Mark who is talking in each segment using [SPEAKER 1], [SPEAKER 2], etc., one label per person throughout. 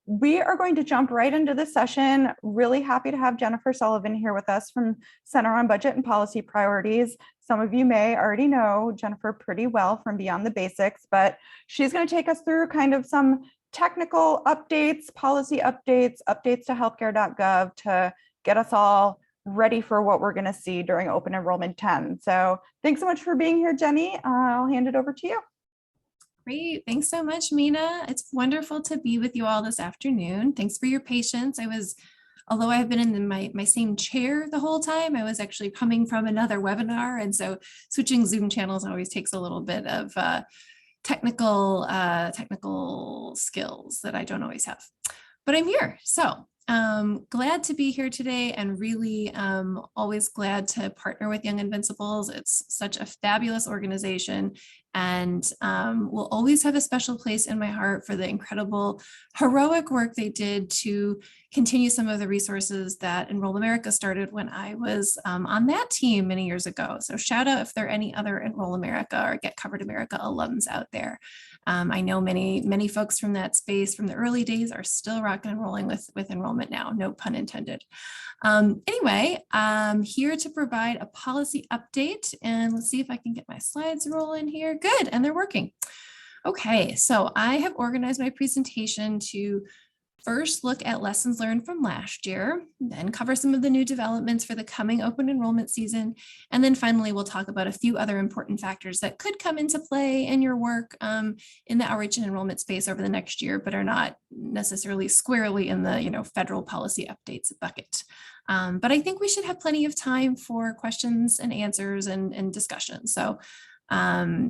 [SPEAKER 1] We are going to jump right into the session. Really happy to have Jennifer Sullivan here with us from Center on Budget and Policy Priorities. Some of you may already know Jennifer pretty well from Beyond the Basics, but she's going to take us through kind of some technical updates, policy updates, updates to healthcare.gov to get us all ready for what we're going to see during open enrollment 10. So thanks so much for being here, Jenny. I'll hand it over to you.
[SPEAKER 2] Great. Thanks so much, Mina. It's wonderful to be with you all this afternoon. Thanks for your patience. Although I've been in my same chair the whole time, I was actually coming from another webinar. And so switching Zoom channels always takes a little bit of technical skills that I don't always have. But I'm here. So glad to be here today, and really always glad to partner with Young Invincibles. It's such a fabulous organization, and will always have a special place in my heart for the incredible heroic work they did to continue some of the resources that Enroll America started when I was on that team many years ago. So shout out if there are any other Enroll America or Get Covered America alums out there. I know many folks from that space from the early days are still rocking and rolling with enrollment now, no pun intended. Anyway, I'm here to provide a policy update, and let's see if I can get my slides rolling here. Good, and they're working. Okay, so I have organized my presentation to first look at lessons learned from last year, then cover some of the new developments for the coming open enrollment season, and then finally we'll talk about a few other important factors that could come into play in your work in the outreach and enrollment space over the next year, but are not necessarily squarely in the federal policy updates bucket. But I think we should have plenty of time for questions and answers and discussion. So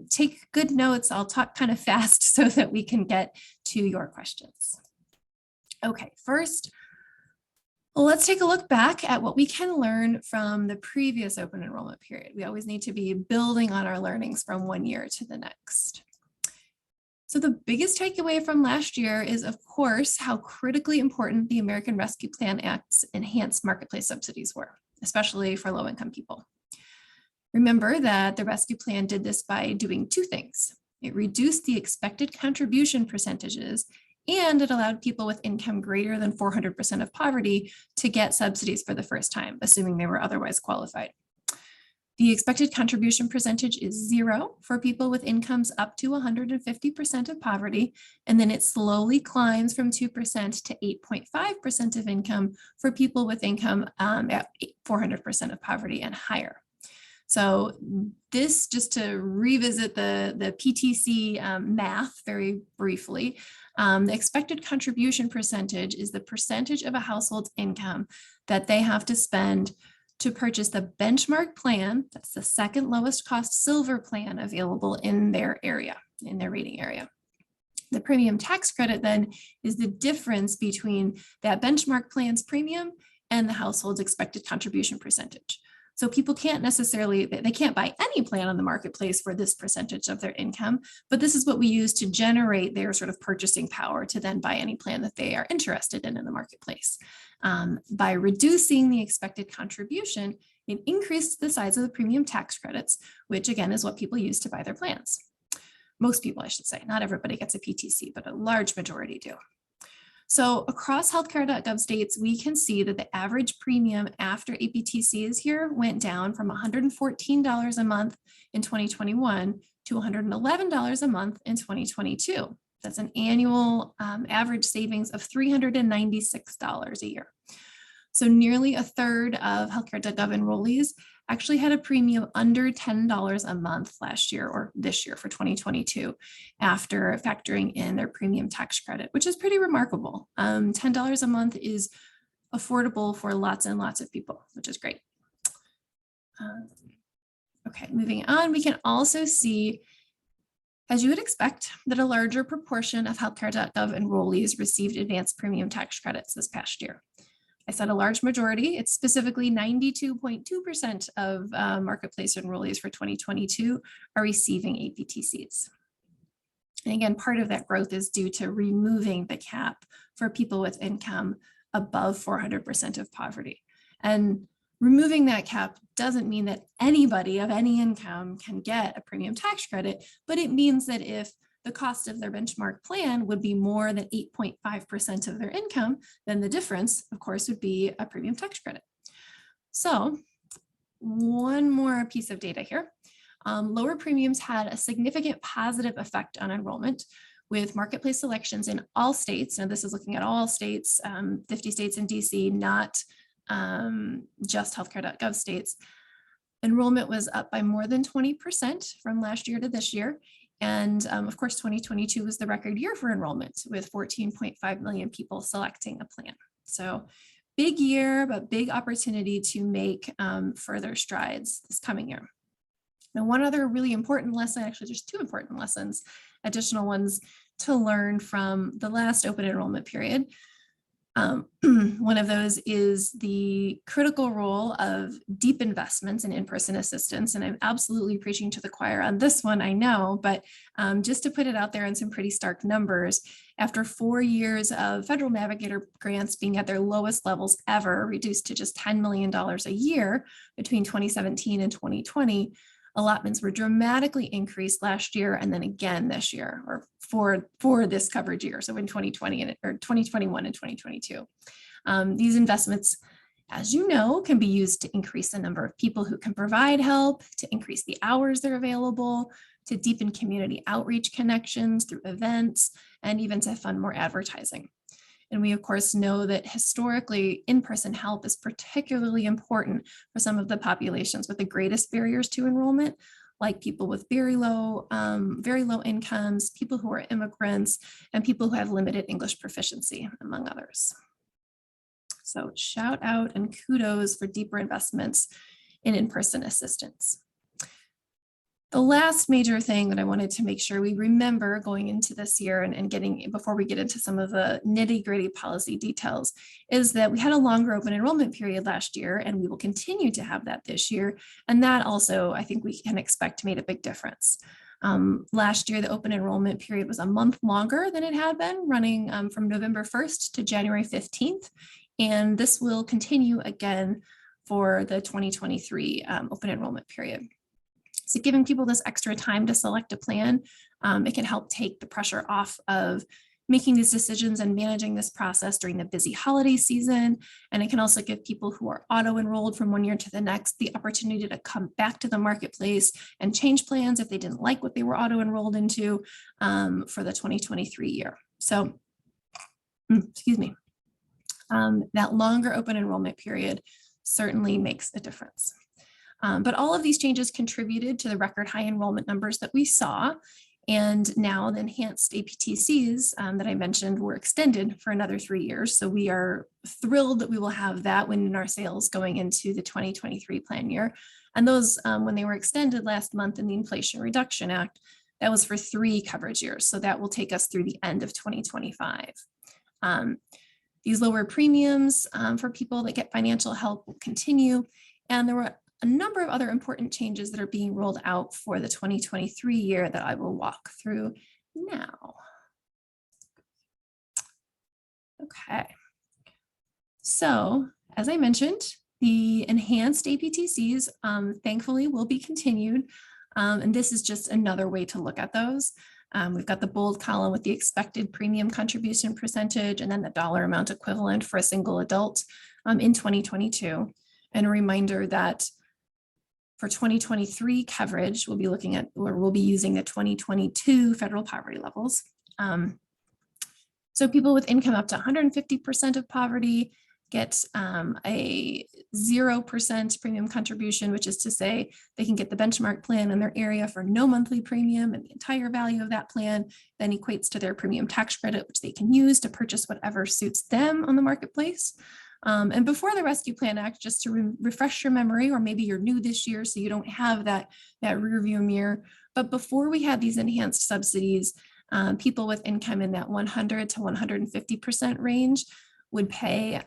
[SPEAKER 2] take good notes. I'll talk kind of fast so that we can get to your questions. Okay, first, let's take a look back at what we can learn from the previous open enrollment period. We always need to be building on our learnings from one year to the next. So the biggest takeaway from last year is, of course, how critically important the American Rescue Plan Act's enhanced marketplace subsidies were, especially for low-income people. Remember that the Rescue Plan did this by doing two things. It reduced the expected contribution percentages, and it allowed people with income greater than 400% of poverty to get subsidies for the first time, assuming they were otherwise qualified. The expected contribution percentage is 0 for people with incomes up to 150% of poverty, and then it slowly climbs from 2% to 8.5% of income for people with income at 400% of poverty and higher. So this, just to revisit the PTC math very briefly, the expected contribution percentage is the percentage of a household's income that they have to spend to purchase the benchmark plan. That's the second lowest cost silver plan available in their area, in their rating area. The premium tax credit then is the difference between that benchmark plan's premium and the household's expected contribution percentage. So people can't necessarily, they can't buy any plan on the marketplace for this percentage of their income, but this is what we use to generate their sort of purchasing power to then buy any plan that they are interested in the marketplace. By reducing the expected contribution, it increased the size of the premium tax credits, which again is what people use to buy their plans. Most people, I should say, not everybody gets a PTC, but a large majority do. So across healthcare.gov states, we can see that the average premium after APTCs here went down from $114 a month in 2021 to $111 a month in 2022. That's an annual average savings of $396 a year. So nearly a third of healthcare.gov enrollees actually had a premium under $10 a month last year, or this year for 2022, after factoring in their premium tax credit, which is pretty remarkable. $10 a month is affordable for lots and lots of people, which is great. Okay, moving on, we can also see, as you would expect, that a larger proportion of healthcare.gov enrollees received advanced premium tax credits this past year. I said a large majority. It's specifically 92.2% of marketplace enrollees for 2022 are receiving APTCs. And again, part of that growth is due to removing the cap for people with income above 400% of poverty. And removing that cap doesn't mean that anybody of any income can get a premium tax credit, but it means that if the cost of their benchmark plan would be more than 8.5% of their income, then the difference, of course, would be a premium tax credit. So one more piece of data here. Lower premiums had a significant positive effect on enrollment, with marketplace selections in all states. Now this is looking at all states, 50 states in DC, not just healthcare.gov states. Enrollment was up by more than 20% from last year to this year. And of course, 2022 was the record year for enrollment, with 14.5 million people selecting a plan. So big year, but big opportunity to make further strides this coming year. Now, one other really important lesson, actually there's two important lessons, additional ones to learn from the last open enrollment period. One of those is the critical role of deep investments in in-person assistance. And I'm absolutely preaching to the choir on this one, I know, but just to put it out there in some pretty stark numbers, after 4 years of federal Navigator grants being at their lowest levels ever, reduced to just $10 million a year between 2017 and 2020, allotments were dramatically increased last year and then again this year, or for this coverage year. So in 2020 or 2021 and 2022. These investments, as you know, can be used to increase the number of people who can provide help, to increase the hours they're available, to deepen community outreach connections through events, and even to fund more advertising. And we, of course, know that historically in-person help is particularly important for some of the populations with the greatest barriers to enrollment, like people with very low incomes, people who are immigrants, and people who have limited English proficiency, among others. So shout out and kudos for deeper investments in in-person assistance. The last major thing that I wanted to make sure we remember going into this year and getting before we get into some of the nitty-gritty policy details is that we had a longer open enrollment period last year, and we will continue to have that this year. And that also, I think we can expect, made a big difference. Last year, the open enrollment period was a month longer than it had been, running from November 1st to January 15th. And this will continue again for the 2023 open enrollment period. So giving people this extra time to select a plan, it can help take the pressure off of making these decisions and managing this process during the busy holiday season. And it can also give people who are auto-enrolled from one year to the next the opportunity to come back to the marketplace and change plans if they didn't like what they were auto-enrolled into for the 2023 year. So, excuse me, that longer open enrollment period certainly makes a difference. But all of these changes contributed to the record high enrollment numbers that we saw. And now the enhanced APTCs that I mentioned were extended for another 3 years. So we are thrilled that we will have that win in our sales going into the 2023 plan year. And those, when they were extended last month in the Inflation Reduction Act, that was for 3 coverage years. So that will take us through the end of 2025. These lower premiums for people that get financial help will continue. And there were a number of other important changes that are being rolled out for the 2023 year that I will walk through now. Okay. So, as I mentioned, the enhanced APTCs thankfully will be continued. And this is just another way to look at those. We've got the bold column with the expected premium contribution percentage and then the dollar amount equivalent for a single adult in 2022. And a reminder that for 2023 coverage, we'll be looking at, or we'll be using the 2022 federal poverty levels. So people with income up to 150% of poverty get a 0% premium contribution, which is to say they can get the benchmark plan in their area for no monthly premium, and the entire value of that plan then equates to their premium tax credit, which they can use to purchase whatever suits them on the marketplace. And before the Rescue Plan Act, just to refresh your memory, or maybe you're new this year, so you don't have that rear view mirror, but before we had these enhanced subsidies, people with income in that 100 to 150% range would pay,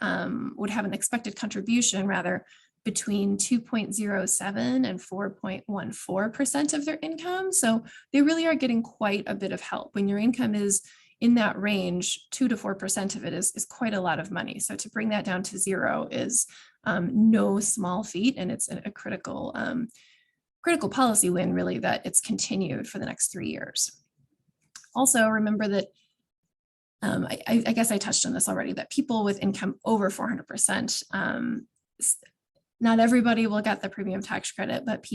[SPEAKER 2] would have an expected contribution rather between 2.07 and 4.14% of their income. So they really are getting quite a bit of help. When your income is in that range, 2 to 4% of it is quite a lot of money. So to bring that down to 0 is no small feat, and it's a critical policy win, really, that it's continued for the next 3 years. Also remember that I guess I touched on this already, that people with income over 400%, not everybody will get the premium tax credit, but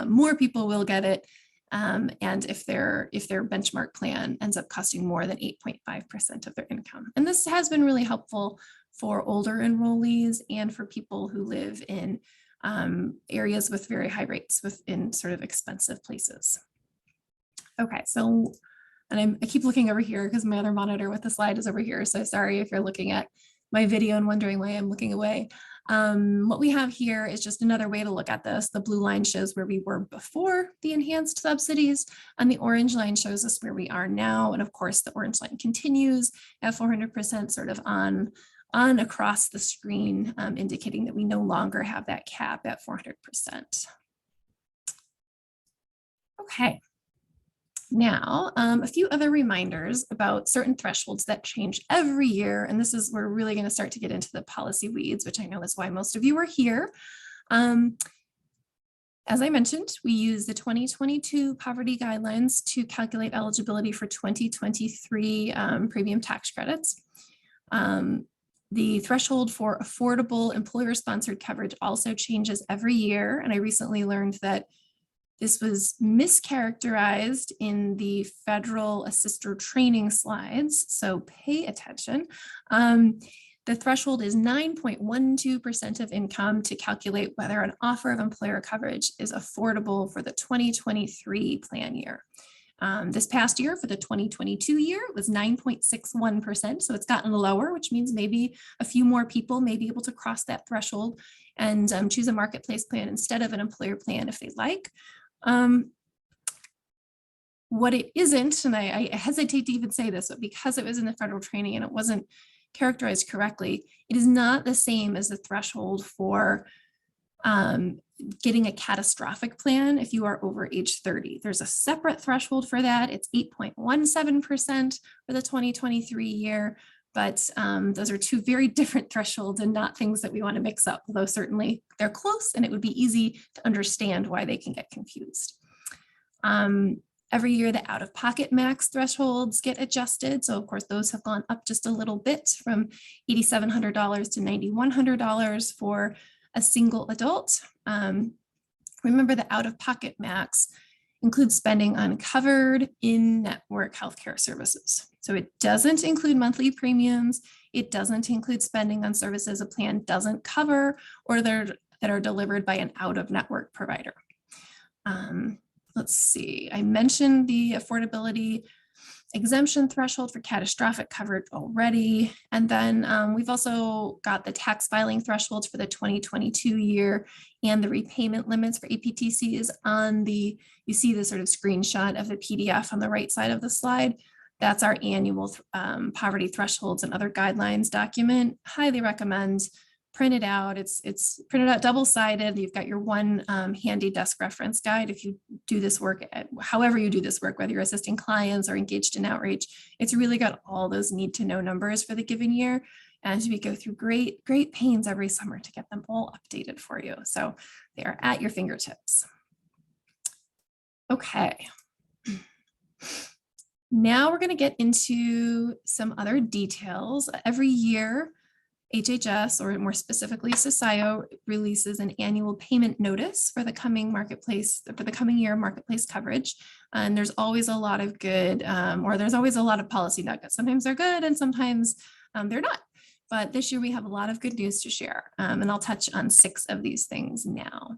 [SPEAKER 2] more people will get it. And if their benchmark plan ends up costing more than 8.5% of their income. And this has been really helpful for older enrollees and for people who live in areas with very high rates within sort of expensive places. Okay, so, and I keep looking over here because my other monitor with the slide is over here. So sorry if you're looking at my video and wondering why I'm looking away. What we have here is just another way to look at this. The blue line shows where we were before the enhanced subsidies, and the orange line shows us where we are now. And of course, the orange line continues at 400% sort of on across the screen, indicating that we no longer have that cap at 400%. Okay. Now, a few other reminders about certain thresholds that change every year. And this is, we're really going to start to get into the policy weeds, which I know is why most of you are here. As I mentioned, we use the 2022 poverty guidelines to calculate eligibility for 2023 premium tax credits. The threshold for affordable employer-sponsored coverage also changes every year. And I recently learned that this was mischaracterized in the federal assister training slides, so pay attention. The threshold is 9.12% of income to calculate whether an offer of employer coverage is affordable for the 2023 plan year. This past year, for the 2022 year, it was 9.61%, so it's gotten lower, which means maybe a few more people may be able to cross that threshold and choose a marketplace plan instead of an employer plan if they like. What it isn't, and I hesitate to even say this, but because it was in the federal training and it wasn't characterized correctly, it is not the same as the threshold for getting a catastrophic plan if you are over age 30. There's a separate threshold for that. It's 8.17% for the 2023 year, but those are two very different thresholds and not things that we want to mix up, although certainly they're close and it would be easy to understand why they can get confused. Every year, the out-of-pocket max thresholds get adjusted. So of course, those have gone up just a little bit from $8,700 to $9,100 for a single adult. Remember, the out-of-pocket max includes spending on covered in-network healthcare services. So it doesn't include monthly premiums. It doesn't include spending on services a plan doesn't cover or that are delivered by an out-of-network provider. Let's see, I mentioned the affordability exemption threshold for catastrophic coverage already. And then we've also got the tax filing thresholds for the 2022 year and the repayment limits for APTCs on the, you see the sort of screenshot of the PDF on the right side of the slide. That's our annual poverty thresholds and other guidelines document. Highly recommend print it out. It's printed out double-sided. You've got your one handy desk reference guide. If you do this work, however you do this work, whether you're assisting clients or engaged in outreach, it's really got all those need to know numbers for the given year. And we go through great pains every summer to get them all updated for you. So they are at your fingertips. Okay. Now we're going to get into some other details. Every year, HHS, or more specifically SSIO, releases an annual payment notice for the coming year marketplace coverage. And there's always a lot of good, or there's always a lot of policy nuggets. Sometimes they're good and sometimes they're not. But this year we have a lot of good news to share. And I'll touch on 6 of these things now.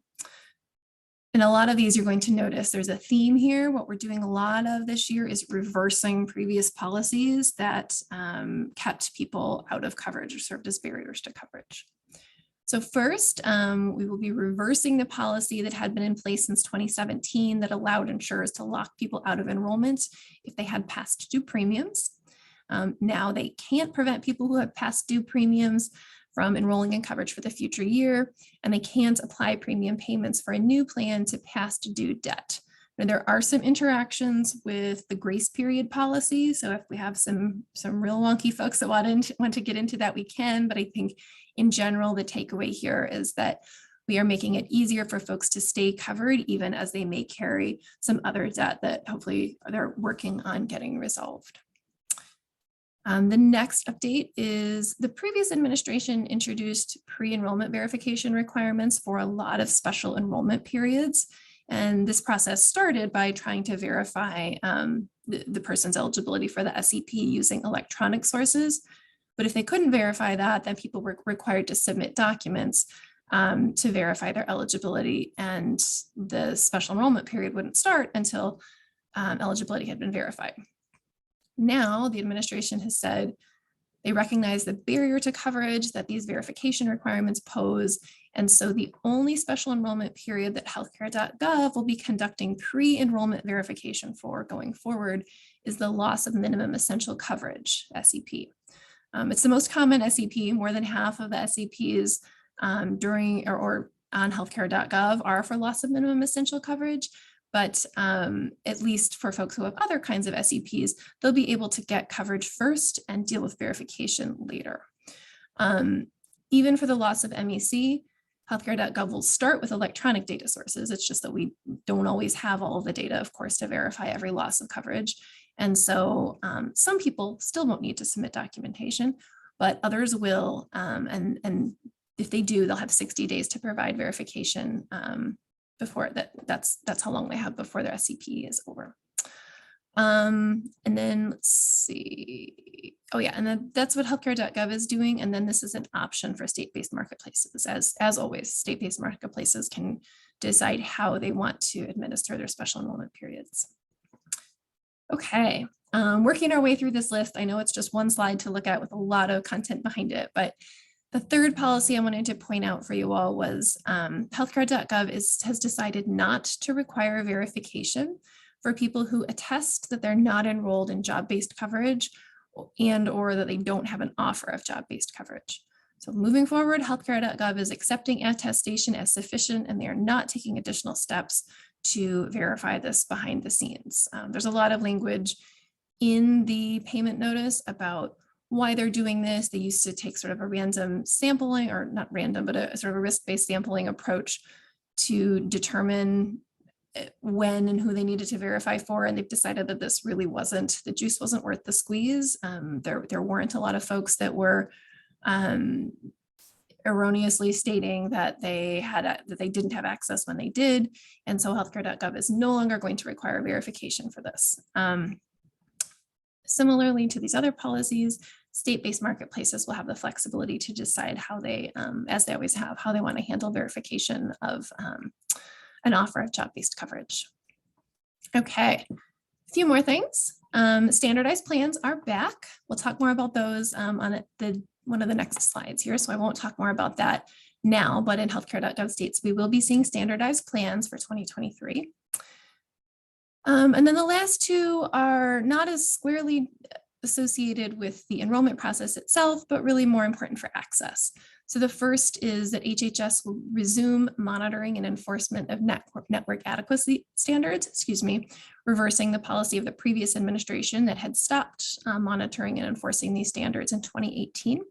[SPEAKER 2] And a lot of these you're going to notice there's a theme here. What we're doing a lot of this year is reversing previous policies that kept people out of coverage or served as barriers to coverage. So first, we will be reversing the policy that had been in place since 2017 that allowed insurers to lock people out of enrollment if they had past due premiums. Now they can't prevent people who have past due premiums from enrolling in coverage for the future year, and they can't apply premium payments for a new plan to past due debt. And there are some interactions with the grace period policy. So if we have some real wonky folks that want to get into that, we can, but I think in general, the takeaway here is that we are making it easier for folks to stay covered even as they may carry some other debt that hopefully they're working on getting resolved. The next update is the previous administration introduced pre-enrollment verification requirements for a lot of special enrollment periods. And this process started by trying to verify the person's eligibility for the SEP using electronic sources. But if they couldn't verify that, then people were required to submit documents to verify their eligibility, and the special enrollment period wouldn't start until eligibility had been verified. Now, the administration has said they recognize the barrier to coverage that these verification requirements pose. And so the only special enrollment period that healthcare.gov will be conducting pre-enrollment verification for going forward is the loss of minimum essential coverage, SEP. It's the most common SEP. More than half of the SEPs during or on healthcare.gov are for loss of minimum essential coverage. But at least for folks who have other kinds of SEPs, they'll be able to get coverage first and deal with verification later. Even for the loss of MEC, healthcare.gov will start with electronic data sources. It's just that we don't always have all of the data, of course, to verify every loss of coverage. And so some people still won't need to submit documentation, but others will. And if they do, they'll have 60 days to provide verification before that's how long they have before their SEP is over. And then let's see. Oh yeah, and then that's what healthcare.gov is doing. And then this is an option for state-based marketplaces. As always, state-based marketplaces can decide how they want to administer their special enrollment periods. Okay, working our way through this list. I know it's just one slide to look at with a lot of content behind it, but the third policy I wanted to point out for you all was healthcare.gov has decided not to require verification for people who attest that they're not enrolled in job-based coverage and or that they don't have an offer of job-based coverage. So moving forward, healthcare.gov is accepting attestation as sufficient, and they are not taking additional steps to verify this behind the scenes. There's a lot of language in the payment notice about why they're doing this. They used to take sort of a random sampling, or not random, but a sort of a risk-based sampling approach to determine when and who they needed to verify for. And they've decided that this really wasn't, the juice wasn't worth the squeeze. There weren't a lot of folks that were erroneously stating that they didn't have access when they did. And so healthcare.gov is no longer going to require verification for this. Similarly to these other policies, state-based marketplaces will have the flexibility to decide how they, as they always have, how they want to handle verification of an offer of job-based coverage. Okay, a few more things. Standardized plans are back. We'll talk more about those on one of the next slides here, so I won't talk more about that now, but in healthcare.gov states, we will be seeing standardized plans for 2023. And then the last two are not as squarely associated with the enrollment process itself, but really more important for access. So the first is that HHS will resume monitoring and enforcement of network adequacy standards, reversing the policy of the previous administration that had stopped monitoring and enforcing these standards in 2018.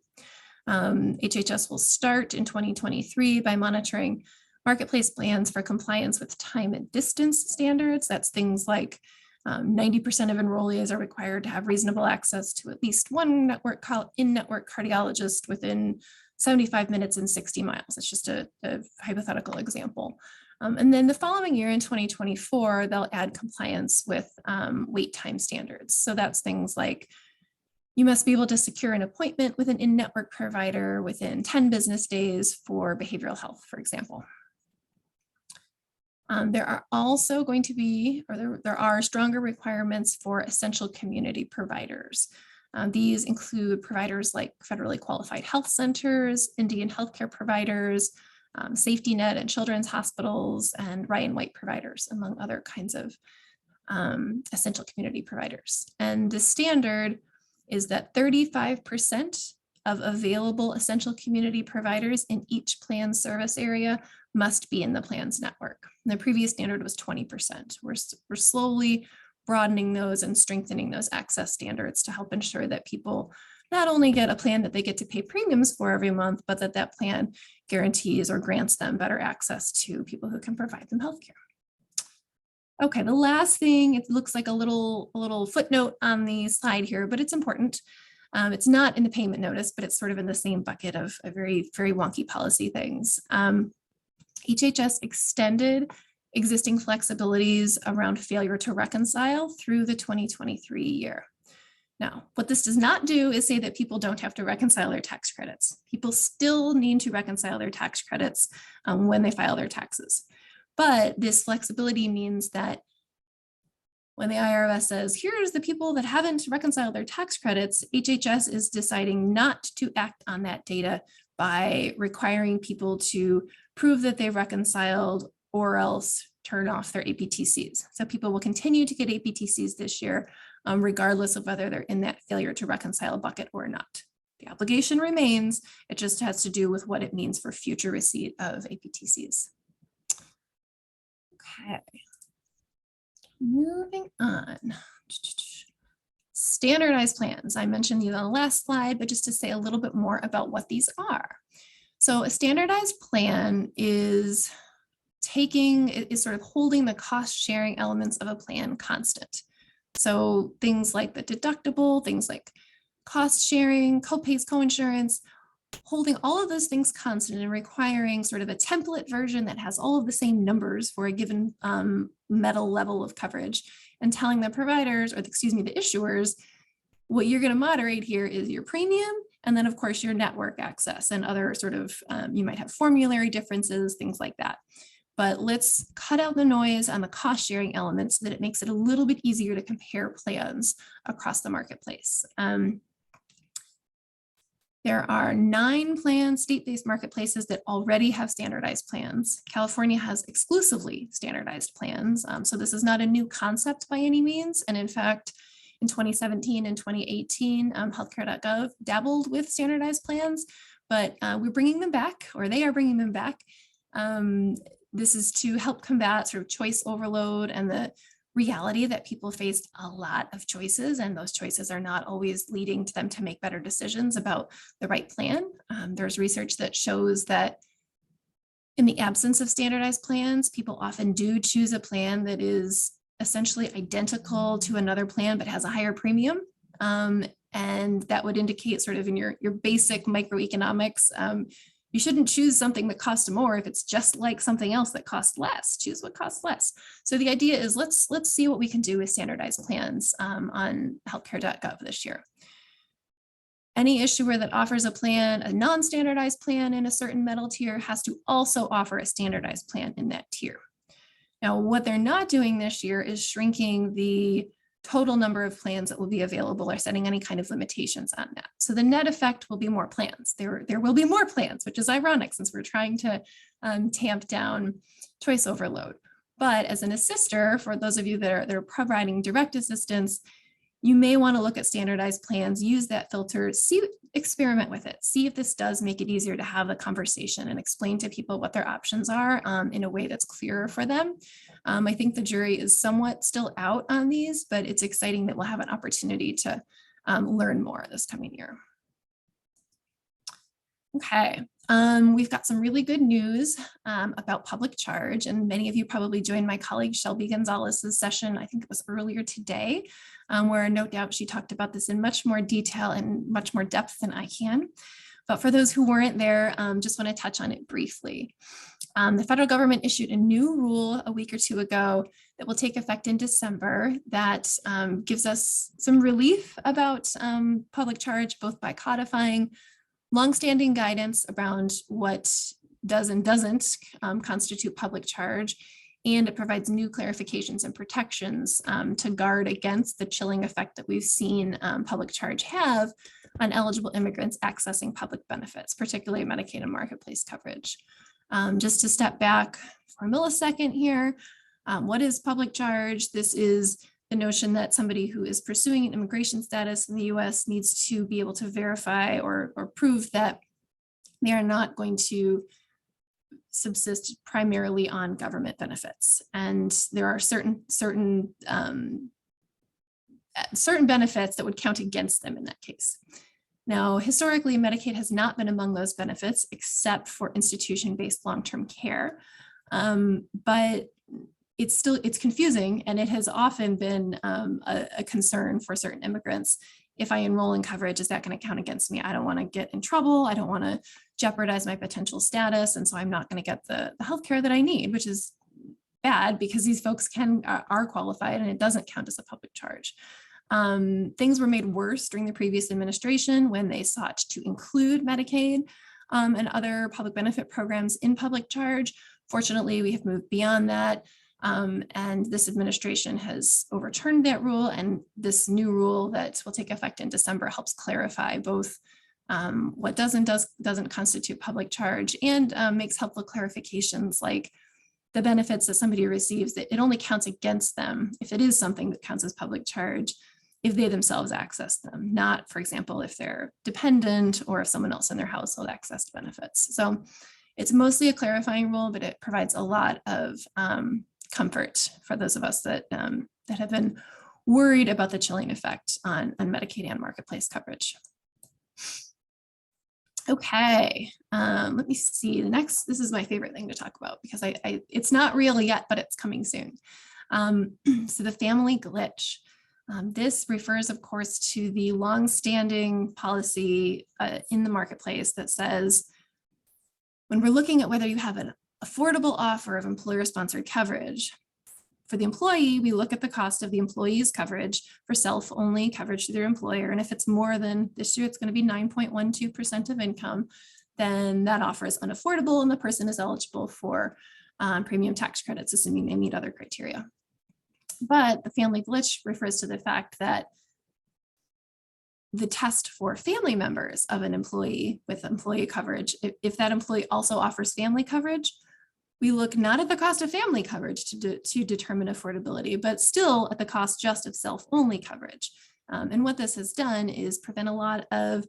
[SPEAKER 2] HHS will start in 2023 by monitoring marketplace plans for compliance with time and distance standards. That's things like 90% of enrollees are required to have reasonable access to at least one in-network cardiologist within 75 minutes and 60 miles. It's just a hypothetical example. And then the following year in 2024, they'll add compliance with wait time standards. So that's things like you must be able to secure an appointment with an in-network provider within 10 business days for behavioral health, for example. There are also going to be, or there are stronger requirements for essential community providers. These include providers like federally qualified health centers, Indian healthcare providers, safety net and children's hospitals, and Ryan White providers, among other kinds of essential community providers. And the standard is that 35% of available essential community providers in each plan service area must be in the plan's network. And the previous standard was 20%. We're slowly broadening those and strengthening those access standards to help ensure that people not only get a plan that they get to pay premiums for every month, but that plan guarantees or grants them better access to people who can provide them healthcare. Okay, the last thing, it looks like a little footnote on the slide here, but it's important. It's not in the payment notice, but it's sort of in the same bucket of very wonky policy things. HHS extended existing flexibilities around failure to reconcile through the 2023 year. Now, what this does not do is say that people don't have to reconcile their tax credits. People still need to reconcile their tax credits when they file their taxes. But this flexibility means that when the IRS says, here's the people that haven't reconciled their tax credits, HHS is deciding not to act on that data by requiring people to prove that they've reconciled or else turn off their APTCs. So people will continue to get APTCs this year, regardless of whether they're in that failure to reconcile bucket or not. The obligation remains, it just has to do with what it means for future receipt of APTCs. Okay, moving on. Standardized plans. I mentioned these on the last slide, but just to say a little bit more about what these are. So a standardized plan is sort of holding the cost sharing elements of a plan constant. So things like the deductible, things like cost sharing, copays, coinsurance, holding all of those things constant and requiring sort of a template version that has all of the same numbers for a given metal level of coverage, and telling the providers, or the issuers, what you're going to moderate here is your premium, and then of course your network access and other sort of, you might have formulary differences, things like that. But let's cut out the noise on the cost sharing elements so that it makes it a little bit easier to compare plans across the marketplace. There are 9 state-based marketplaces that already have standardized plans. California has exclusively standardized plans. So this is not a new concept by any means. And in fact, in 2017 and 2018, healthcare.gov dabbled with standardized plans, but we're bringing them back, or they are bringing them back. This is to help combat sort of choice overload and the reality that people face a lot of choices, and those choices are not always leading to them to make better decisions about the right plan. There's research that shows that in the absence of standardized plans, people often do choose a plan that is essentially identical to another plan but has a higher premium. And that would indicate sort of in your basic microeconomics, you shouldn't choose something that costs more if it's just like something else that costs less. Choose what costs less. So the idea is let's see what we can do with standardized plans on healthcare.gov this year. Any issuer that offers a plan, a non-standardized plan in a certain metal tier, has to also offer a standardized plan in that tier. Now, what they're not doing this year is shrinking the total number of plans that will be available or setting any kind of limitations on that. So the net effect will be more plans. There will be more plans, which is ironic since we're trying to tamp down choice overload. But as an assister, for those of you that are providing direct assistance, you may want to look at standardized plans, use that filter, experiment with it, see if this does make it easier to have the conversation and explain to people what their options are in a way that's clearer for them. I think the jury is somewhat still out on these, but it's exciting that we'll have an opportunity to learn more this coming year. Okay, we've got some really good news about public charge, and many of you probably joined my colleague Shelby Gonzalez's session, I think it was earlier today, where no doubt she talked about this in much more detail and much more depth than I can. But for those who weren't there, just want to touch on it briefly. The federal government issued a new rule a week or two ago that will take effect in December that gives us some relief about public charge, both by codifying longstanding guidance around what does and doesn't constitute public charge, and it provides new clarifications and protections to guard against the chilling effect that we've seen public charge have on eligible immigrants accessing public benefits, particularly Medicaid and marketplace coverage. Just to step back for a millisecond here, what is public charge? This is the notion that somebody who is pursuing an immigration status in the US needs to be able to verify or prove that they are not going to subsist primarily on government benefits. And there are certain benefits that would count against them in that case. Now, historically, Medicaid has not been among those benefits except for institution-based long-term care. But it's confusing, and it has often been a concern for certain immigrants. If I enroll in coverage, is that going to count against me? I don't want to get in trouble. I don't want to jeopardize my potential status. And so I'm not going to get the healthcare that I need, which is bad because these folks are qualified and it doesn't count as a public charge. Things were made worse during the previous administration when they sought to include Medicaid and other public benefit programs in public charge. Fortunately, we have moved beyond that. And this administration has overturned that rule, and this new rule that will take effect in December helps clarify both what doesn't constitute public charge and makes helpful clarifications like the benefits that somebody receives, that it only counts against them if it is something that counts as public charge if they themselves access them, not, for example, if they're dependent or if someone else in their household accessed benefits. So it's mostly a clarifying rule, but it provides a lot of comfort for those of us that have been worried about the chilling effect on Medicaid and marketplace coverage. Okay, let me see the next. This is my favorite thing to talk about because it's not real yet, but it's coming soon. So the family glitch. This refers, of course, to the longstanding policy in the marketplace that says when we're looking at whether you have an affordable offer of employer-sponsored coverage, for the employee, we look at the cost of the employee's coverage for self-only coverage to their employer. And if it's more than, this year, it's going to be 9.12% of income, then that offer is unaffordable and the person is eligible for premium tax credits, assuming they meet other criteria. But the family glitch refers to the fact that the test for family members of an employee with employee coverage, if that employee also offers family coverage, we look not at the cost of family coverage to determine affordability, but still at the cost just of self-only coverage. And what this has done is prevent a lot of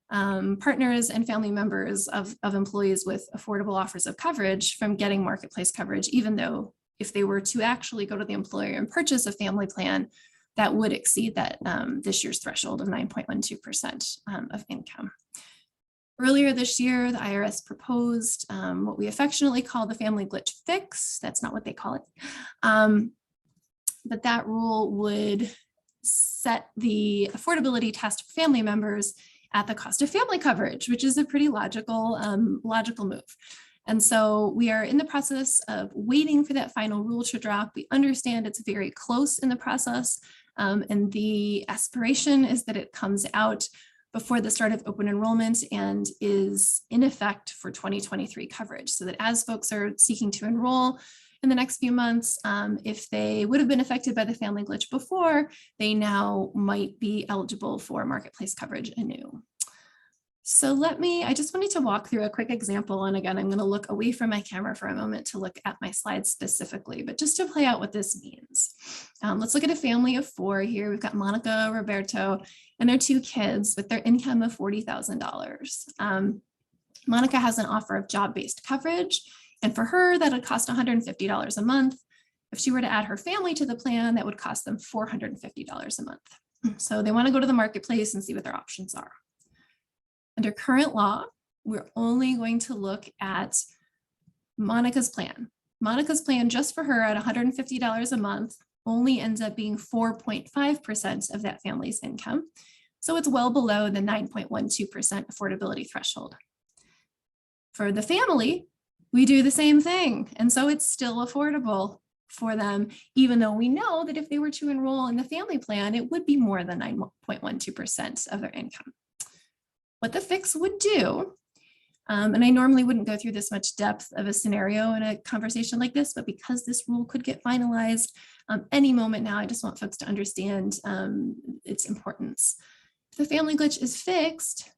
[SPEAKER 2] partners and family members of employees with affordable offers of coverage from getting marketplace coverage, even though if they were to actually go to the employer and purchase a family plan, that would exceed that this year's threshold of 9.12% of income. Earlier this year, the IRS proposed what we affectionately call the family glitch fix. That's not what they call it. But that rule would set the affordability test for family members at the cost of family coverage, which is a pretty logical move. And so we are in the process of waiting for that final rule to drop. We understand it's very close in the process, and the aspiration is that it comes out before the start of open enrollment and is in effect for 2023 coverage, so that as folks are seeking to enroll in the next few months, if they would have been affected by the family glitch before, they now might be eligible for marketplace coverage anew. So I just wanted to walk through a quick example. And again, I'm going to look away from my camera for a moment to look at my slides specifically, but just to play out what this means. Let's look at a family of 4 here. We've got Monica, Roberto, and their 2 kids with their income of $40,000. Monica has an offer of job-based coverage. And for her, that would cost $150 a month. If she were to add her family to the plan, that would cost them $450 a month. So they want to go to the marketplace and see what their options are. Under current law, we're only going to look at Monica's plan. Monica's plan just for her at $150 a month only ends up being 4.5% of that family's income. So it's well below the 9.12% affordability threshold. For the family, we do the same thing. And so it's still affordable for them, even though we know that if they were to enroll in the family plan, it would be more than 9.12% of their income. What the fix would do, and I normally wouldn't go through this much depth of a scenario in a conversation like this, but because this rule could get finalized any moment now, I just want folks to understand its importance. If the family glitch is fixed,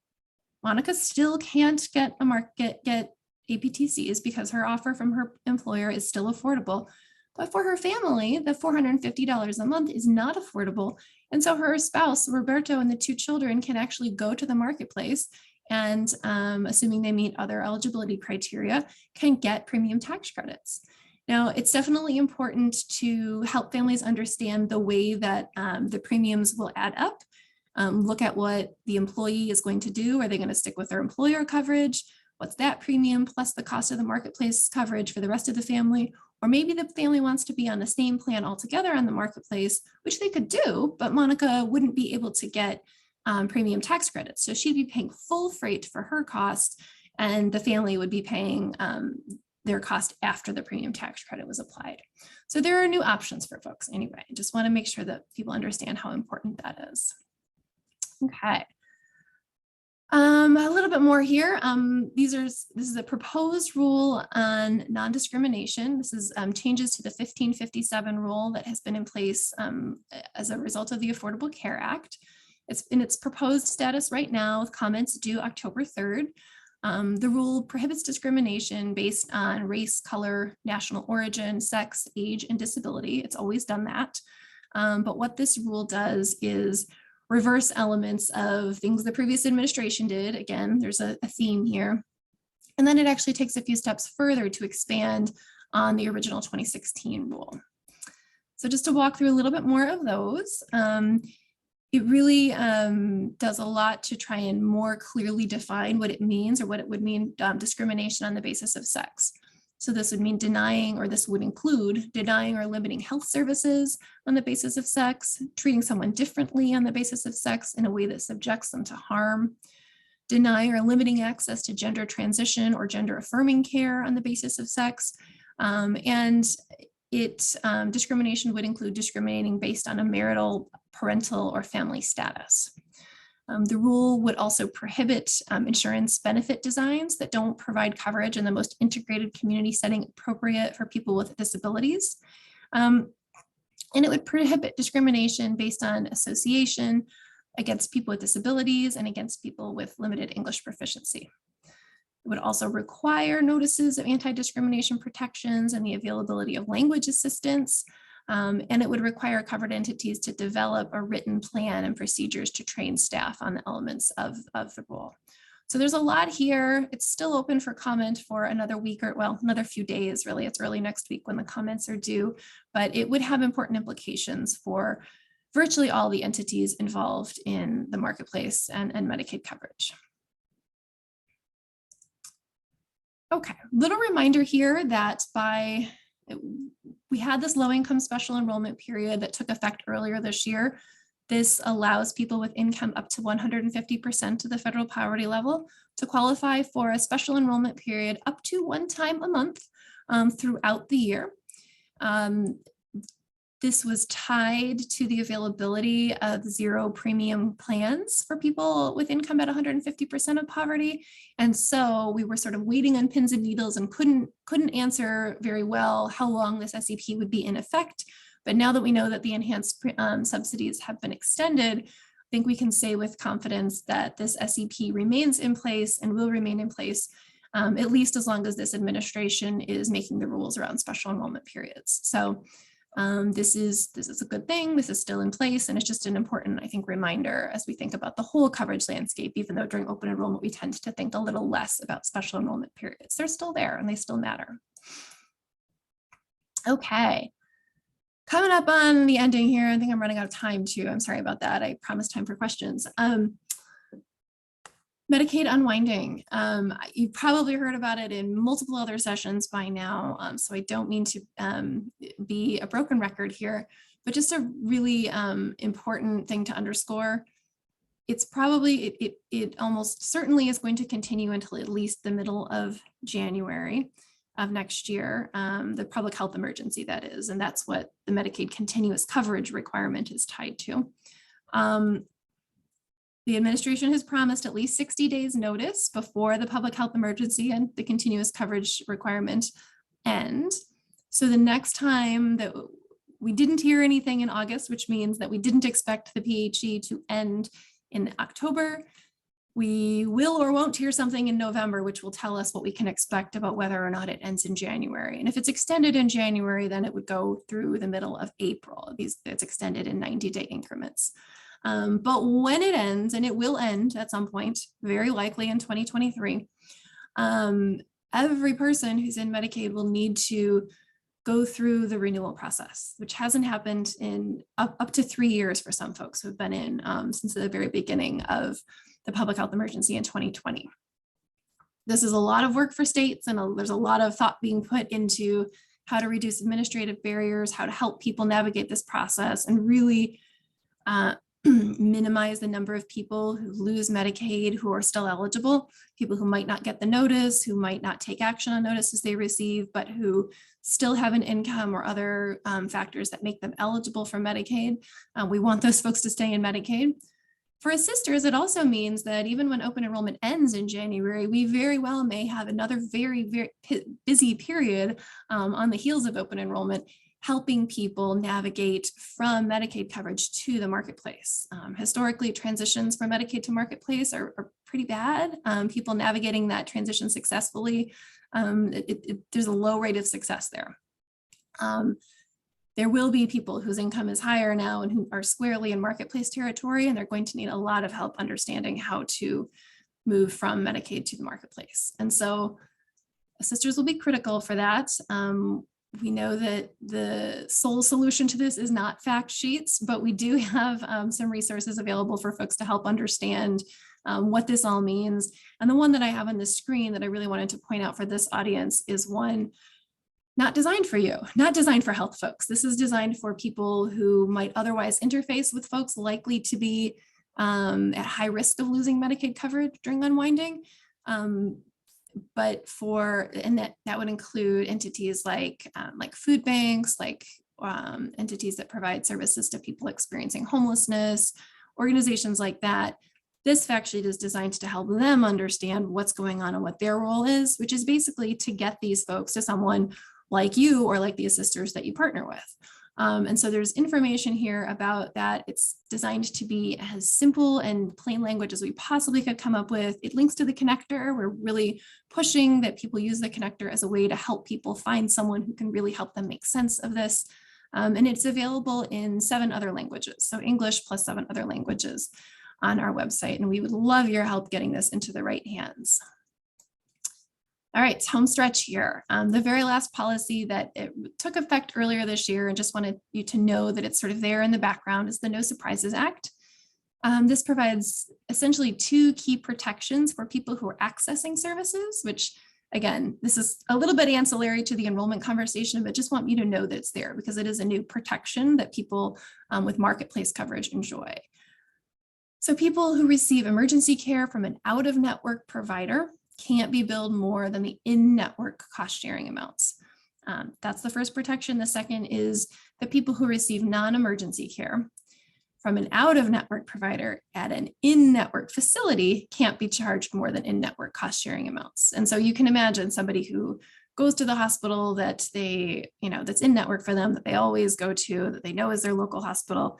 [SPEAKER 2] Monica still can't get APTCs because her offer from her employer is still affordable. But for her family, the $450 a month is not affordable. And so her spouse, Roberto, and the 2 children can actually go to the marketplace and, assuming they meet other eligibility criteria, can get premium tax credits. Now, it's definitely important to help families understand the way that the premiums will add up. look at what the employee is going to do. Are they going to stick with their employer coverage? What's that premium plus the cost of the marketplace coverage for the rest of the family? Or maybe the family wants to be on the same plan altogether on the marketplace, which they could do, but Monica wouldn't be able to get premium tax credits. So she'd be paying full freight for her cost, and the family would be paying their cost after the premium tax credit was applied. So there are new options for folks anyway. I just want to make sure that people understand how important that is. Okay. A little bit more here. This is a proposed rule on non-discrimination. This is changes to the 1557 rule that has been in place as a result of the Affordable Care Act. It's in its proposed status right now with comments due October 3rd. The rule prohibits discrimination based on race, color, national origin, sex, age, and disability. It's always done that. But what this rule does is reverse elements of things the previous administration did. Again, there's a theme here. And then it actually takes a few steps further to expand on the original 2016 rule. So just to walk through a little bit more of those, it really does a lot to try and more clearly define what it means, or what it would mean discrimination on the basis of sex. So this would mean denying, or this would include denying or limiting health services on the basis of sex, treating someone differently on the basis of sex in a way that subjects them to harm, denying or limiting access to gender transition or gender affirming care on the basis of sex. Discrimination would include discriminating based on a marital, parental, or family status. The rule would also prohibit insurance benefit designs that don't provide coverage in the most integrated community setting appropriate for people with disabilities. And it would prohibit discrimination based on association against people with disabilities and against people with limited English proficiency. It would also require notices of anti-discrimination protections and the availability of language assistance. And it would require covered entities to develop a written plan and procedures to train staff on the elements of the rule. So there's a lot here. It's still open for comment for another week, or well, another few days, really. It's early next week when the comments are due, but it would have important implications for virtually all the entities involved in the marketplace and Medicaid coverage. Okay, little reminder here that we had this low-income special enrollment period that took effect earlier this year. This allows people with income up to 150% of the federal poverty level to qualify for a special enrollment period up to one time a month throughout the year. This was tied to the availability of zero premium plans for people with income at 150% of poverty. And so we were sort of waiting on pins and needles and couldn't answer very well how long this SEP would be in effect. But now that we know that the enhanced subsidies have been extended, I think we can say with confidence that this SEP remains in place and will remain in place at least as long as this administration is making the rules around special enrollment periods. So this is a good thing. This is still in place, and it's just an important, I think, reminder as we think about the whole coverage landscape, even though during open enrollment, we tend to think a little less about special enrollment periods. They're still there and they still matter. Okay. Coming up on the ending here, I think I'm running out of time too. I'm sorry about that. I promised time for questions. Medicaid unwinding. You've probably heard about it in multiple other sessions by now, so I don't mean to be a broken record here, but just a really important thing to underscore. It's probably, it almost certainly is going to continue until at least the middle of January of next year, the public health emergency that is, and that's what the Medicaid continuous coverage requirement is tied to. The administration has promised at least 60 days notice before the public health emergency and the continuous coverage requirement end. So the next time that we didn't hear anything in August, which means that we didn't expect the PHE to end in October, we will or won't hear something in November, which will tell us what we can expect about whether or not it ends in January. And if it's extended in January, then it would go through the middle of April. It's extended in 90-day increments. But when it ends, and it will end at some point, very likely in 2023, every person who's in Medicaid will need to go through the renewal process, which hasn't happened in up to 3 years for some folks who have been in since the very beginning of the public health emergency in 2020. This is a lot of work for states, and there's a lot of thought being put into how to reduce administrative barriers, how to help people navigate this process, and really minimize the number of people who lose Medicaid who are still eligible, people who might not get the notice, who might not take action on notices they receive, but who still have an income or other factors that make them eligible for Medicaid. We want those folks to stay in Medicaid. For assisters, it also means that even when open enrollment ends in January, we very well may have another very, very busy period on the heels of open enrollment, helping people navigate from Medicaid coverage to the marketplace. Historically, transitions from Medicaid to marketplace are pretty bad. People navigating that transition successfully, there's a low rate of success there. There will be people whose income is higher now and who are squarely in marketplace territory, and they're going to need a lot of help understanding how to move from Medicaid to the marketplace. And so assisters will be critical for that. We know that the sole solution to this is not fact sheets, but we do have some resources available for folks to help understand what this all means. And the one that I have on the screen that I really wanted to point out for this audience is one not designed for you, not designed for health folks. This is designed for people who might otherwise interface with folks likely to be at high risk of losing Medicaid coverage during unwinding. But that would include entities like food banks, like entities that provide services to people experiencing homelessness, organizations like that. This fact sheet is designed to help them understand what's going on and what their role is, which is basically to get these folks to someone like you or like the assisters that you partner with. And so there's information here about that. It's designed to be as simple and plain language as we possibly could come up with. It links to the connector. We're really pushing that people use the connector as a way to help people find someone who can really help them make sense of this. And it's available in 7 other languages. So English plus 7 other languages on our website. And we would love your help getting this into the right hands. All right, home stretch here. The very last policy that it took effect earlier this year, and just wanted you to know that it's sort of there in the background, is the No Surprises Act. This provides essentially 2 key protections for people who are accessing services, which again, this is a little bit ancillary to the enrollment conversation, but just want you to know that it's there because it is a new protection that people with marketplace coverage enjoy. So people who receive emergency care from an out-of-network provider can't be billed more than the in-network cost sharing amounts. That's the first protection. The second is that people who receive non-emergency care from an out-of-network provider at an in-network facility can't be charged more than in-network cost sharing amounts. And so you can imagine somebody who goes to the hospital that they, that's in-network for them, that they always go to, that they know is their local hospital.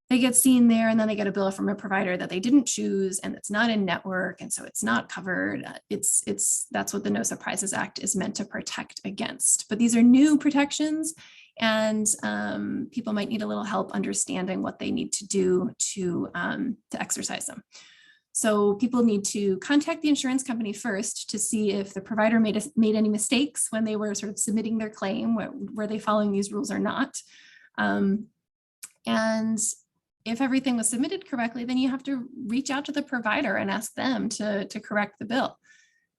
[SPEAKER 2] They get seen there and then they get a bill from a provider that they didn't choose and it's not in network, and so it's not covered. That's what the No Surprises Act is meant to protect against. But these are new protections, and people might need a little help understanding what they need to do to exercise them. So people need to contact the insurance company first to see if the provider made any mistakes when they were sort of submitting their claim. Were they following these rules or not? And if everything was submitted correctly, then you have to reach out to the provider and ask them to correct the bill.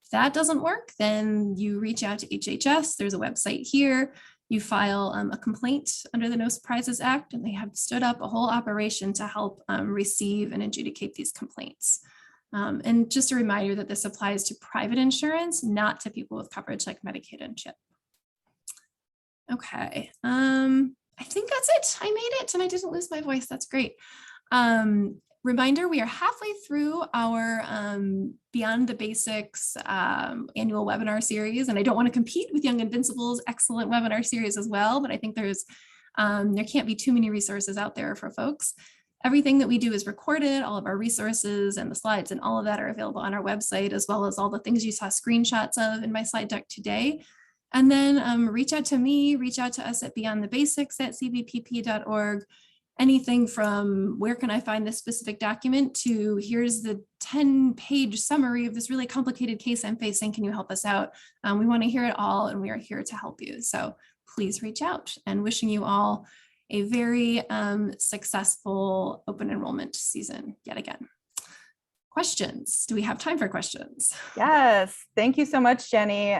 [SPEAKER 2] If that doesn't work, then you reach out to HHS. There's a website here. You file a complaint under the No Surprises Act, and they have stood up a whole operation to help receive and adjudicate these complaints. And just a reminder that this applies to private insurance, not to people with coverage like Medicaid and CHIP. Okay. I think that's it. I made it and I didn't lose my voice. That's great. Reminder, we are halfway through our Beyond the Basics annual webinar series, and I don't want to compete with Young Invincible's excellent webinar series as well, but I think there can't be too many resources out there for folks. Everything that we do is recorded. All of our resources and the slides and all of that are available on our website, as well as all the things you saw screenshots of in my slide deck today. And then reach out to me, reach out to us at beyondthebasics@cbpp.org. Anything from where can I find this specific document to here's the 10-page summary of this really complicated case I'm facing. Can you help us out? We want to hear it all, and we are here to help you. So please reach out, and wishing you all a very successful open enrollment season yet again. Questions? Do we have time for questions?
[SPEAKER 1] Yes, thank you so much, Jenny.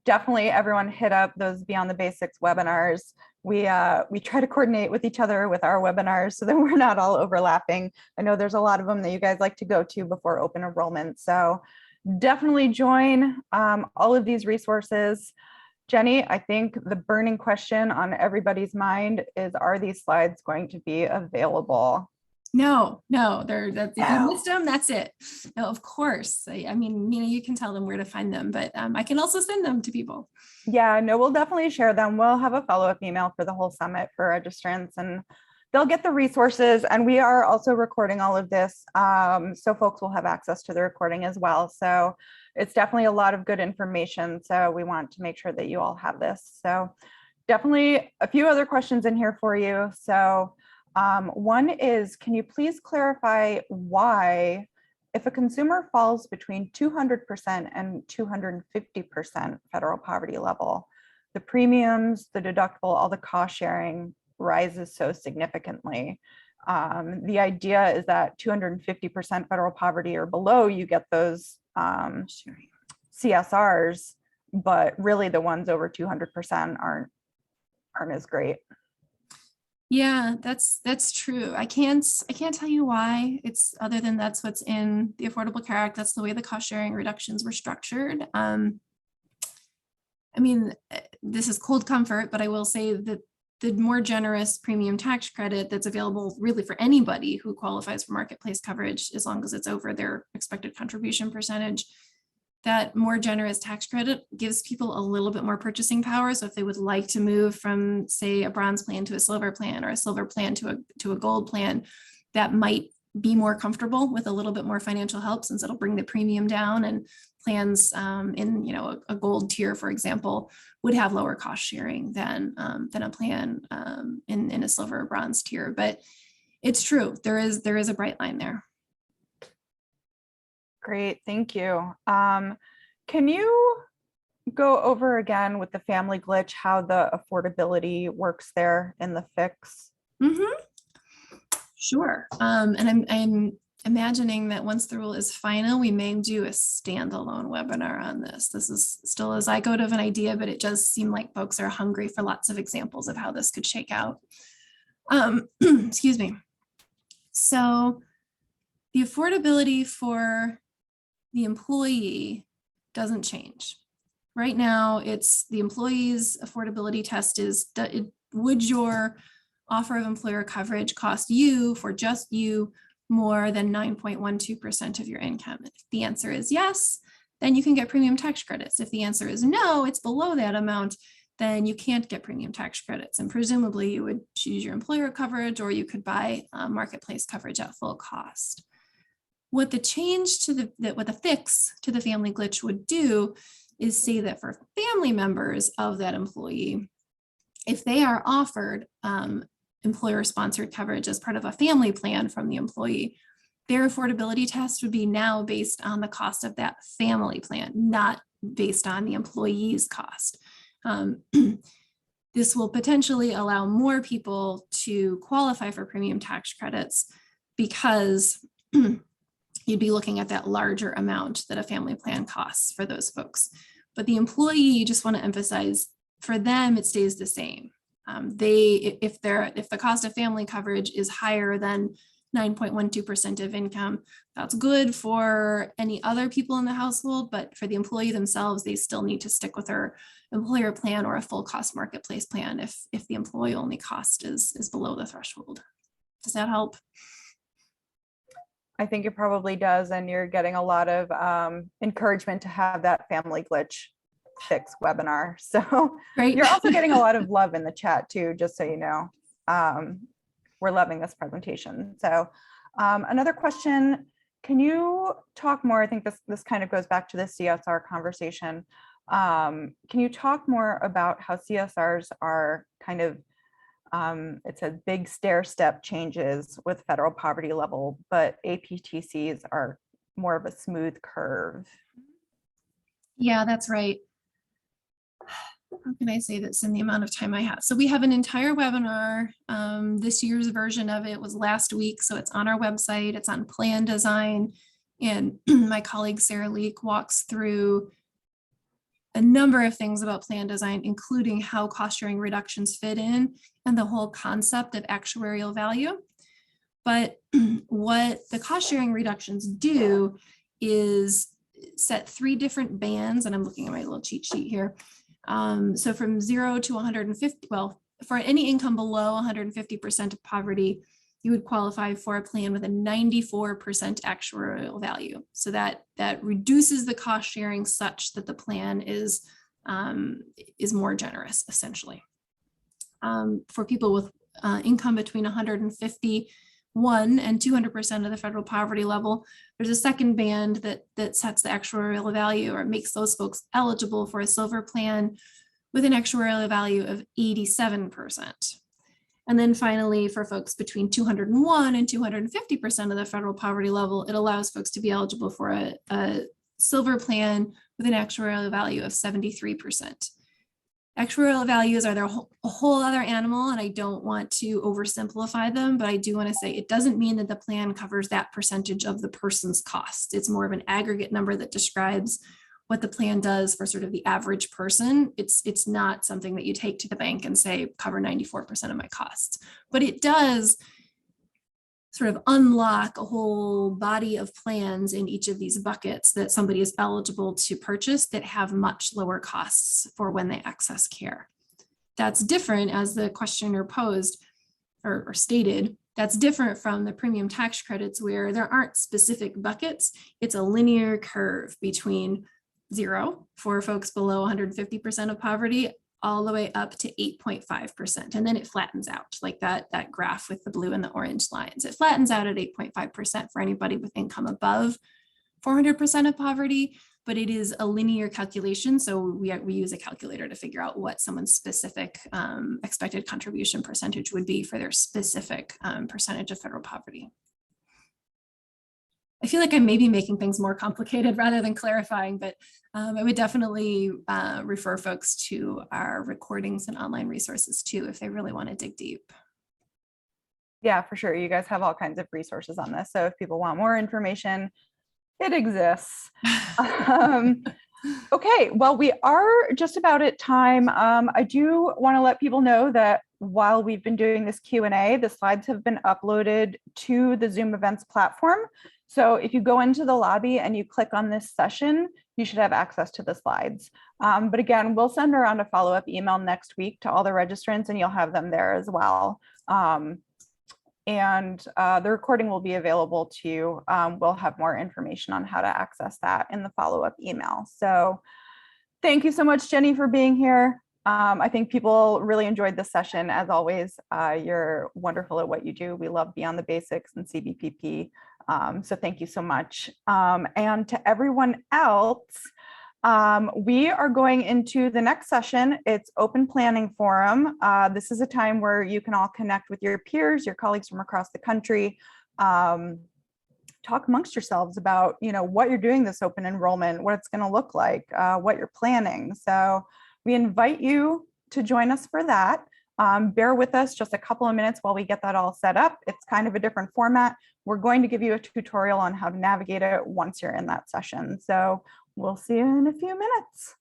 [SPEAKER 1] Definitely everyone hit up those Beyond the Basics webinars. We try to coordinate with each other with our webinars so that we're not all overlapping. I know there's a lot of them that you guys like to go to before open enrollment. So definitely join all of these resources. Jenny, I think the burning question on everybody's mind is, are these slides going to be available?
[SPEAKER 2] No, if you missed them, that's it. No, of course. I mean, you can tell them where to find them, but I can also send them to people.
[SPEAKER 1] Yeah, no, we'll definitely share them. We'll have a follow-up email for the whole summit for registrants, and they'll get the resources. And we are also recording all of this, so folks will have access to the recording as well. So it's definitely a lot of good information. So we want to make sure that you all have this. So definitely a few other questions in here for you. So one is, can you please clarify why, if a consumer falls between 200% and 250% federal poverty level, the premiums, the deductible, all the cost sharing rises so significantly? The idea is that 250% federal poverty or below, you get those CSRs, but really the ones over 200% aren't as great.
[SPEAKER 2] Yeah, that's true. I can't tell you why. It's other than that's what's in the Affordable Care Act. That's the way the cost sharing reductions were structured. I mean, this is cold comfort, but I will say that the more generous premium tax credit that's available really for anybody who qualifies for marketplace coverage, as long as it's over their expected contribution percentage, that more generous tax credit gives people a little bit more purchasing power. So if they would like to move from, say, a bronze plan to a silver plan, or a silver plan to a gold plan, that might be more comfortable with a little bit more financial help, since it'll bring the premium down. And plans in a gold tier, for example, would have lower cost sharing than a plan in a silver or bronze tier. But it's true, there is a bright line there.
[SPEAKER 1] Great, thank you. Can you go over again with the family glitch how the affordability works there in the fix?
[SPEAKER 2] Sure. And I'm imagining that once the rule is final, we may do a standalone webinar on this. This is still a zygote of an idea, but it does seem like folks are hungry for lots of examples of how this could shake out. Excuse me. So the affordability for the employee doesn't change. Right now, it's the employee's affordability test is, would your offer of employer coverage cost you, for just you, more than 9.12% of your income? If the answer is yes, then you can get premium tax credits. If the answer is no, it's below that amount, then you can't get premium tax credits. And presumably you would choose your employer coverage, or you could buy marketplace coverage at full cost. What the change to what the fix to the family glitch would do is say that for family members of that employee, if they are offered employer-sponsored coverage as part of a family plan from the employee, their affordability test would be now based on the cost of that family plan, not based on the employee's cost. This will potentially allow more people to qualify for premium tax credits, because you'd be looking at that larger amount that a family plan costs for those folks. But the employee, just want to emphasize, for them, it stays the same. If the cost of family coverage is higher than 9.12% of income, that's good for any other people in the household, but for the employee themselves, they still need to stick with their employer plan or a full cost marketplace plan if the employee only cost is below the threshold. Does that help?
[SPEAKER 1] I think it probably does, and you're getting a lot of encouragement to have that family glitch fix webinar. So
[SPEAKER 2] Right.
[SPEAKER 1] You're also getting a lot of love in the chat too, just so you know. We're loving this presentation. So another question, can you talk more? I think this kind of goes back to the CSR conversation. Can you talk more about how CSRs are kind of, it says big stair step changes with federal poverty level, but APTCs are more of a smooth curve?
[SPEAKER 2] Yeah, that's right. how can I say this in the amount of time I have? So we have an entire webinar. This year's version of it was last week. So it's on our website, it's on plan design. And my colleague Sarah Leek walks through a number of things about plan design, including how cost sharing reductions fit in and the whole concept of actuarial value. But what the cost sharing reductions do is set 3 different bands, and I'm looking at my little cheat sheet here. So from 0 to 150, well, for any income below 150% of poverty, you would qualify for a plan with a 94% actuarial value. So that reduces the cost sharing such that the plan is more generous, essentially. For people with income between 151 and 200% of the federal poverty level, there's a second band that sets the actuarial value or makes those folks eligible for a silver plan with an actuarial value of 87%. And then finally, for folks between 201 and 250% of the federal poverty level, it allows folks to be eligible for a silver plan with an actuarial value of 73%. Actuarial values are a whole other animal, and I don't want to oversimplify them, but I do want to say it doesn't mean that the plan covers that percentage of the person's cost. It's more of an aggregate number that describes what the plan does for sort of the average person. It's not something that you take to the bank and say, cover 94% of my costs, but it does sort of unlock a whole body of plans in each of these buckets that somebody is eligible to purchase that have much lower costs for when they access care. That's different, as the questioner posed or stated, that's different from the premium tax credits where there aren't specific buckets. It's a linear curve between 0 for folks below 150% of poverty, all the way up to 8.5%. And then it flattens out like that graph with the blue and the orange lines. It flattens out at 8.5% for anybody with income above 400% of poverty, but it is a linear calculation. So we use a calculator to figure out what someone's specific expected contribution percentage would be for their specific percentage of federal poverty. I feel like I may be making things more complicated rather than clarifying, but I would definitely refer folks to our recordings and online resources too, if they really want to dig deep.
[SPEAKER 1] Yeah, for sure. You guys have all kinds of resources on this. So if people want more information, it exists. Okay, well, we are just about at time. I do want to let people know that while we've been doing this Q&A, the slides have been uploaded to the Zoom events platform. So if you go into the lobby and you click on this session, you should have access to the slides. But again, we'll send around a follow-up email next week to all the registrants, and you'll have them there as well. And the recording will be available to you. We'll have more information on how to access that in the follow-up email. So thank you so much, Jenny, for being here. I think people really enjoyed this session. As always, you're wonderful at what you do. We love Beyond the Basics and CBPP. So thank you so much. And to everyone else, we are going into the next session. It's Open Planning Forum. This is a time where you can all connect with your peers, your colleagues from across the country, talk amongst yourselves about, what you're doing this open enrollment, what it's going to look like, what you're planning. So we invite you to join us for that. Bear with us just a couple of minutes while we get that all set up. It's kind of a different format. We're going to give you a tutorial on how to navigate it once you're in that session. So we'll see you in a few minutes.